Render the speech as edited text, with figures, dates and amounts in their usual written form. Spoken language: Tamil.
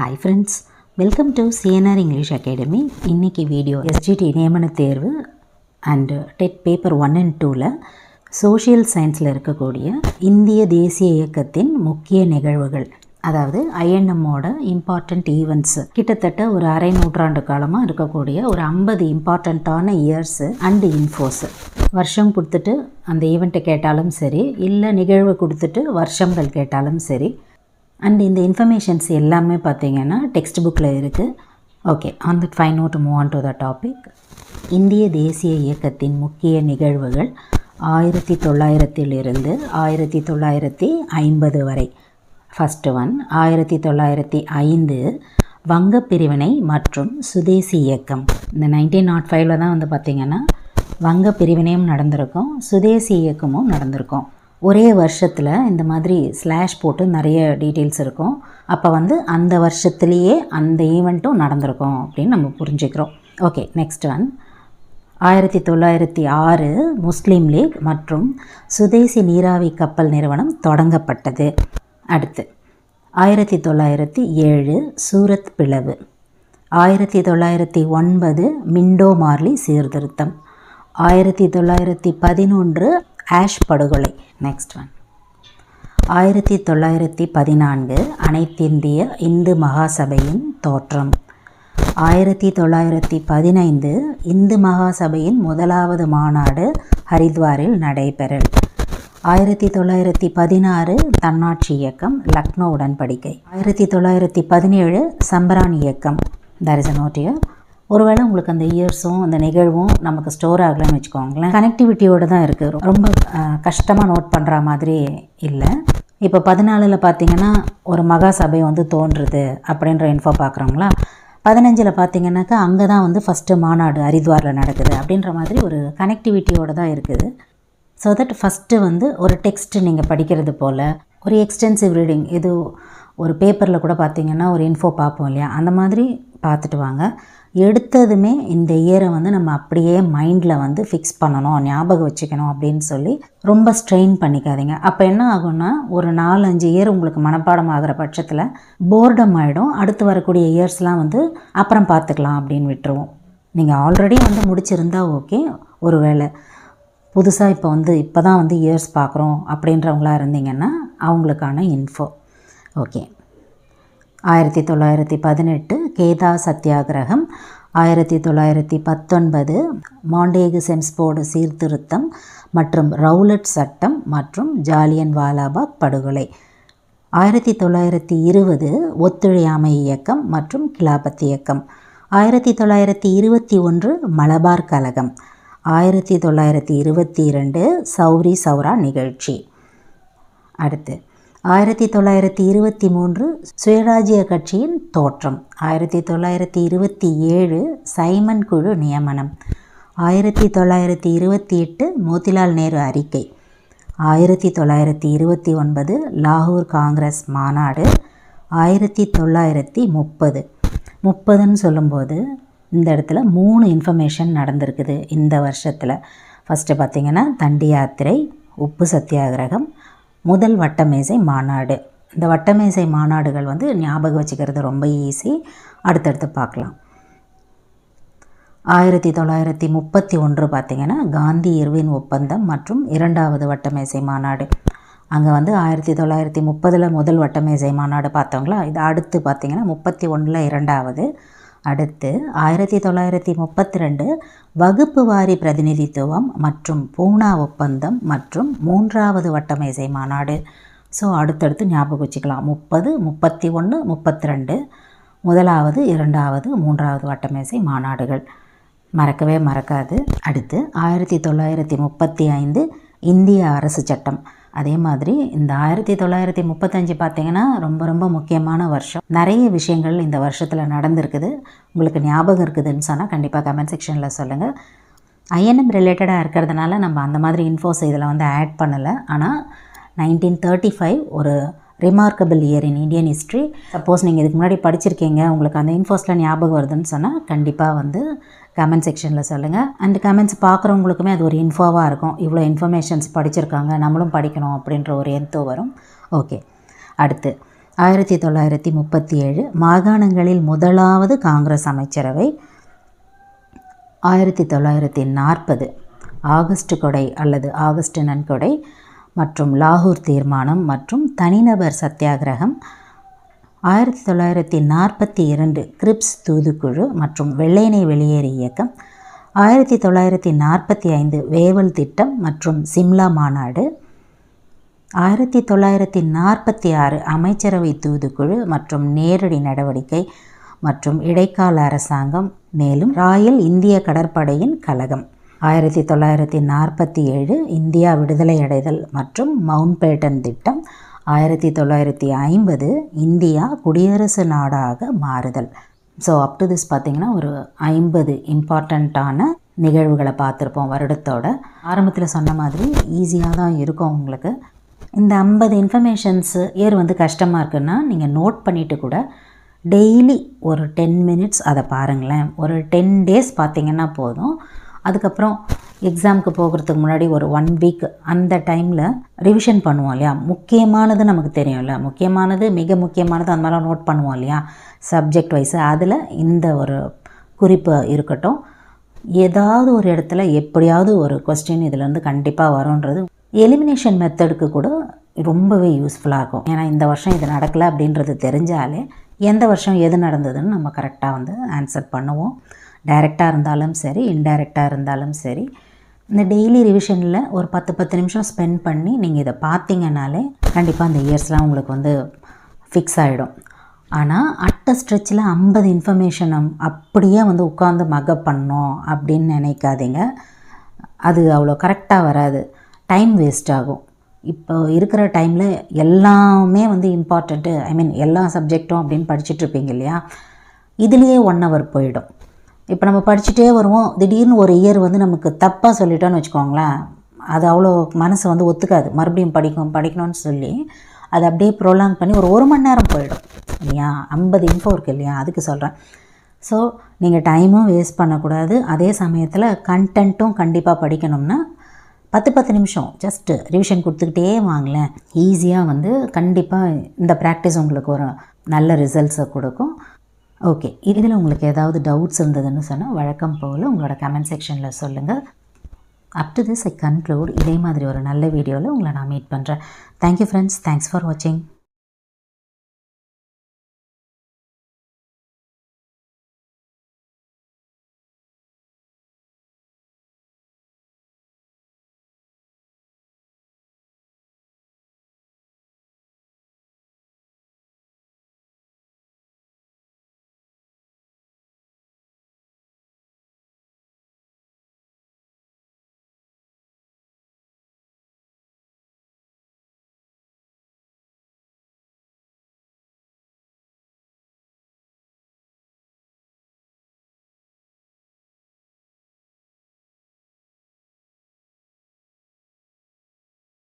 Hi friends, welcome to CNR English Academy. இன்னைக்கு வீடியோ SGT நியமன தேர்வு அண்ட் டெட் பேப்பர் 1 and 2ல சோஷியல் சயின்ஸில் இருக்கக்கூடிய இந்திய தேசிய இயக்கத்தின் முக்கிய நிகழ்வுகள், அதாவது INMோட இம்பார்ட்டண்ட் ஈவெண்ட்ஸ், கிட்டத்தட்ட ஒரு அரை நூற்றாண்டு காலமாக இருக்கக்கூடிய ஒரு 50 இம்பார்ட்டண்ட்டான இயர்ஸு அண்டு இன்ஃபோஸு. வருஷம் கொடுத்துட்டு அந்த ஈவெண்ட்டை கேட்டாலும் சரி, இல்லை நிகழ்வு கொடுத்துட்டு வருஷங்கள் கேட்டாலும் சரி. அண்ட் இந்த இன்ஃபர்மேஷன்ஸ் எல்லாமே பார்த்தீங்கன்னா டெக்ஸ்ட் புக்கில் இருக்குது. Okay, on that fine note move on to the topic. இந்திய தேசிய இயக்கத்தின் முக்கிய நிகழ்வுகள் 1900 1950 வரை. ஃபஸ்ட்டு ஒன் 1905 வங்க பிரிவினை மற்றும் சுதேசி இயக்கம். இந்த 1905 தான் பார்த்திங்கன்னா வங்க பிரிவினையும் நடந்திருக்கும், சுதேசி இயக்கமும் நடந்திருக்கும். ஒரே வருஷத்தில் இந்த மாதிரி ஸ்லாஷ் போட்டு நிறைய டீட்டெயில்ஸ் இருக்கும். அப்போ அந்த வருஷத்துலேயே அந்த ஈவெண்ட்டும் நடந்திருக்கும் அப்படின்னு நம்ம புரிஞ்சுக்கிறோம். ஓகே, நெக்ஸ்ட் ஒன் 1906 முஸ்லீம் லீக் மற்றும் சுதேசி நீராவி கப்பல் நிறுவனம் தொடங்கப்பட்டது. அடுத்து 1907 சூரத் பிளவு. 1909 மிண்டோ மார்லி சீர்திருத்தம். 1911 ஆஷ் படுகொலை. நெக்ஸ்ட் ஒன் 1914 அனைத்திந்திய இந்து மகாசபையின் தோற்றம். 1915 இந்து மகாசபையின் முதலாவது மாநாடு ஹரித்வாரில் நடைபெறல். 1916 தன்னாட்சி இயக்கம், லக்னோ உடன்படிக்கை. 1917 சம்பரான் இயக்கம். That is a note here. ஒருவேளை உங்களுக்கு அந்த இயர்ஸும் அந்த நிகழ்வும் நமக்கு ஸ்டோர் ஆகலைன்னு வச்சுக்கோங்களேன், கனெக்டிவிட்டியோடு தான் இருக்குது, ரொம்ப கஷ்டமாக நோட் பண்ணுற மாதிரி இல்லை. இப்போ 14 பார்த்தீங்கன்னா ஒரு மகாசபை தோன்றுது அப்படின்ற இன்ஃபோ பார்க்குறோங்களா. 15 பார்த்தீங்கன்னாக்கா அங்கே தான் ஃபஸ்ட்டு மாநாடு ஹரித்வாரில் நடக்குது அப்படின்ற மாதிரி ஒரு கனெக்டிவிட்டியோடு தான் இருக்குது. ஸோ தட் ஃபஸ்ட்டு ஒரு டெக்ஸ்ட் நீங்கள் படிக்கிறது போல் ஒரு எக்ஸ்டென்சிவ் ரீடிங், இது ஒரு பேப்பரில் கூட பார்த்தீங்கன்னா ஒரு இன்ஃபோ பார்ப்போம் இல்லையா, அந்த மாதிரி பார்த்துட்டு வாங்க. எடுத்ததுமே இந்த இயரை நம்ம அப்படியே மைண்டில் ஃபிக்ஸ் பண்ணணும், ஞாபகம் வச்சுக்கணும் அப்படின்னு சொல்லி ரொம்ப ஸ்ட்ரெயின் பண்ணிக்காதீங்க. அப்போ என்ன ஆகும்னா ஒரு 4-5 இயர் உங்களுக்கு மனப்பாடம் ஆகிற பட்சத்தில் போர்டம் ஆகிடும். அடுத்து வரக்கூடிய இயர்ஸ்லாம் அப்புறம் பார்த்துக்கலாம் அப்படின்னு விட்டுருவோம். நீங்கள் ஆல்ரெடி முடிச்சிருந்தா ஓகே. ஒரு வேளை புதுசாக இப்போ தான் இயர்ஸ் பார்க்குறோம் அப்படின்றவங்களா இருந்தீங்கன்னா அவங்களுக்கான இன்ஃபோ. ஓகே, 1918 கேதா சத்தியாகிரகம். 1919 மாண்டேகு செம்ஸ்போர்டு சீர்திருத்தம் மற்றும் ரவுலட் சட்டம் மற்றும் ஜாலியன் வாலாபாக் படுகொலை. 1920 ஒத்துழையாமை இயக்கம் மற்றும் கிலாபத் இயக்கம். 1921 மலபார் கலகம். 1922 சௌரி சௌரா நிகழ்ச்சி. அடுத்து 1923 சுயராஜ்ய கட்சியின் தோற்றம். 1927 சைமன் குழு நியமனம். 1928 மோதிலால் நேரு அறிக்கை. 1929 லாகூர் காங்கிரஸ் மாநாடு. 1930 சொல்லும்போது இந்த இடத்துல 3 இன்ஃபர்மேஷன் நடந்திருக்குது இந்த வருஷத்தில். ஃபஸ்ட்டு பார்த்திங்கன்னா தண்டி யாத்திரை, உப்பு சத்தியாகிரகம், முதல் வட்டமேசை மாநாடு. இந்த வட்டமேசை மாநாடுகள் ஞாபகம் வச்சுக்கிறது ரொம்ப ஈஸி, அடுத்தடுத்து பார்க்கலாம். 1931 பார்த்திங்கன்னா காந்தி இர்வின் ஒப்பந்தம் மற்றும் 2வது வட்டமேசை மாநாடு. அங்கே 1930 முதல் வட்டமேசை மாநாடு பார்த்தோங்களா. இது அடுத்து பார்த்திங்கன்னா 31 2வது. அடுத்து 1932 வகுப்பு வாரி பிரதிநிதித்துவம் மற்றும் பூனா ஒப்பந்தம் மற்றும் 3வது வட்டமேசை மாநாடு. ஸோ அடுத்தடுத்து ஞாபகம் வச்சுக்கலாம். 30, 31, 32 முதலாவது, 2வது, 3வது வட்டமேசை மாநாடுகள் மறக்கவே மறக்காது. அடுத்து 1935 இந்திய அரசு சட்டம். அதே மாதிரி இந்த 1935 பார்த்திங்கன்னா ரொம்ப ரொம்ப முக்கியமான வருஷம். நிறைய விஷயங்கள் இந்த வருஷத்தில் நடந்திருக்குது. உங்களுக்கு ஞாபகம் இருக்குதுன்னு சொன்னால் கண்டிப்பாக கமெண்ட் செக்ஷனில் சொல்லுங்கள். INM ரிலேட்டடாக இருக்கிறதுனால நம்ம அந்த மாதிரி இன்ஃபோஸ் இதில் ஆட் பண்ணலை. ஆனால் 1935 ஒரு remarkable year in Indian history. Suppose நீங்கள் இதுக்கு முன்னாடி படிச்சிருக்கீங்க, உங்களுக்கு அந்த இன்ஃபோஸில் ஞாபகம் வருதுன்னு சொன்னால் கண்டிப்பாக கமெண்ட் செக்ஷனில் சொல்லுங்கள். அண்ட் கமெண்ட்ஸ் பார்க்குறவங்களுக்குமே அது ஒரு இன்ஃபோவாக இருக்கும். இவ்வளோ இன்ஃபர்மேஷன்ஸ் படிச்சிருக்காங்க, நம்மளும் படிக்கணும் அப்படின்ற ஒரு எந்தோ வரும். ஓகே, அடுத்து 1937 மாகாணங்களில் முதலாவது காங்கிரஸ் அமைச்சரவை. 1940 ஆகஸ்ட் கொடை அல்லது ஆகஸ்ட் நன்கொடை மற்றும் லாகூர் தீர்மானம் மற்றும் தனிநபர் சத்தியாகிரகம். 1942 கிரிப்ஸ் தூதுக்குழு மற்றும் வெள்ளையனை வெளியேறு இயக்கம். 1945 வேவல் திட்டம் மற்றும் சிம்லா மாநாடு. 1946 அமைச்சரவை தூதுக்குழு மற்றும் நேரடி நடவடிக்கை மற்றும் இடைக்கால அரசாங்கம். மேலும் ராயல் இந்திய கடற்படையின் கழகம். 1947 இந்தியா விடுதலை அடைதல் மற்றும் மவுண்ட்பேட்டன் திட்டம். 1950 இந்தியா குடியரசு நாடாக மாறுதல். ஸோ அப் டு திஸ் பார்த்திங்கன்னா ஒரு 50 இம்பார்ட்டண்ட்டான நிகழ்வுகளை பார்த்துருப்போம் வருடத்தோட. ஆரம்பத்தில் சொன்ன மாதிரி ஈஸியாக தான் இருக்கும் உங்களுக்கு. இந்த 50 இன்ஃபர்மேஷன்ஸு வந்து கஷ்டமாக இருக்குன்னா நீங்கள் நோட் பண்ணிவிட்டு கூட டெய்லி ஒரு 10 மினிட்ஸ் அதை பாருங்களேன். ஒரு 10 டேஸ் பார்த்திங்கன்னா போதும். அதுக்கப்புறம் எக்ஸாமுக்கு போகிறதுக்கு முன்னாடி ஒரு 1 வீக் அந்த டைமில் ரிவிஷன் பண்ணுவோம் இல்லையா. முக்கியமானது நமக்கு தெரியும்ல, முக்கியமானது மிக முக்கியமானது அந்த மாதிரிலாம் நோட் பண்ணுவோம் இல்லையா சப்ஜெக்ட் வைஸு. அதில் இந்த ஒரு குறிப்பு இருக்கட்டும். ஏதாவது ஒரு இடத்துல எப்படியாவது ஒரு கொஸ்டின் இதிலேருந்து கண்டிப்பாக வரும்ன்றது எலிமினேஷன் மெத்தடுக்கு கூட ரொம்பவே யூஸ்ஃபுல்லாக இருக்கும். ஏன்னா இந்த வருஷம் இது நடக்கலை அப்படின்றது தெரிஞ்சாலே எந்த வருஷம் எது நடந்ததுன்னு நம்ம கரெக்டாக ஆன்சர் பண்ணுவோம். டைரெக்டாக இருந்தாலும் சரி, இன்டைரக்டாக இருந்தாலும் சரி. இந்த டெய்லி ரிவிஷனில் ஒரு 10 நிமிஷம் ஸ்பெண்ட் பண்ணி நீங்கள் இதை பார்த்தீங்கன்னாலே கண்டிப்பாக அந்த இயர்ஸ்லாம் உங்களுக்கு ஃபிக்ஸ் ஆகிடும். ஆனால் அட்ட ஸ்ட்ரெச்சில் 50 இன்ஃபர்மேஷன் அப்படியே உட்காந்து மக்கப் பண்ணோம் அப்படின்னு நினைக்காதீங்க. அது அவ்வளோ கரெக்டாக வராது, டைம் வேஸ்ட் ஆகும். இப்போ இருக்கிற டைமில் எல்லாமே இம்பார்ட்டண்ட்டு, எல்லா சப்ஜெக்டும் அப்படின்னு படிச்சுட்ருப்பீங்க இல்லையா. இதுலேயே 1 hour போயிடும். இப்போ நம்ம படிச்சுட்டே வருவோம், திடீர்னு ஒரு இயர் நமக்கு தப்பாக சொல்லிட்டோன்னு வச்சுக்கோங்களேன், அது அவ்வளோ மனசு ஒத்துக்காது. மறுபடியும் படிக்கணும்னு சொல்லி அதை அப்படியே ப்ரோலாங் பண்ணி ஒரு 1 மணி நேரம் போயிடும் இல்லையா. 50 இன்ஃபோ இருக்குது இல்லையா, அதுக்கு சொல்கிறேன். ஸோ நீங்கள் டைமும் வேஸ்ட் பண்ணக்கூடாது. அதே சமயத்தில் கண்டென்ட்டும் கண்டிப்பாக படிக்கணும்னா 10 நிமிஷம் ஜஸ்ட்டு ரிவிஷன் கொடுத்துக்கிட்டே வாங்களேன். ஈஸியாக கண்டிப்பாக இந்த ப்ராக்டிஸ் உங்களுக்கு ஒரு நல்ல ரிசல்ட்ஸை கொடுக்கும். ஓகே, இதில் உங்களுக்கு ஏதாவது டவுட்ஸ் இருந்ததுன்னு சொன்னால் வழக்கம் போல் உங்களோட கமெண்ட் செக்ஷனில் சொல்லுங்கள். Up to this I conclude. இதே மாதிரி ஒரு நல்ல வீடியோவில் உங்களை நான் மீட் பண்ணுறேன். தேங்க்யூ ஃப்ரெண்ட்ஸ், தேங்க்ஸ் ஃபார் வாட்சிங்.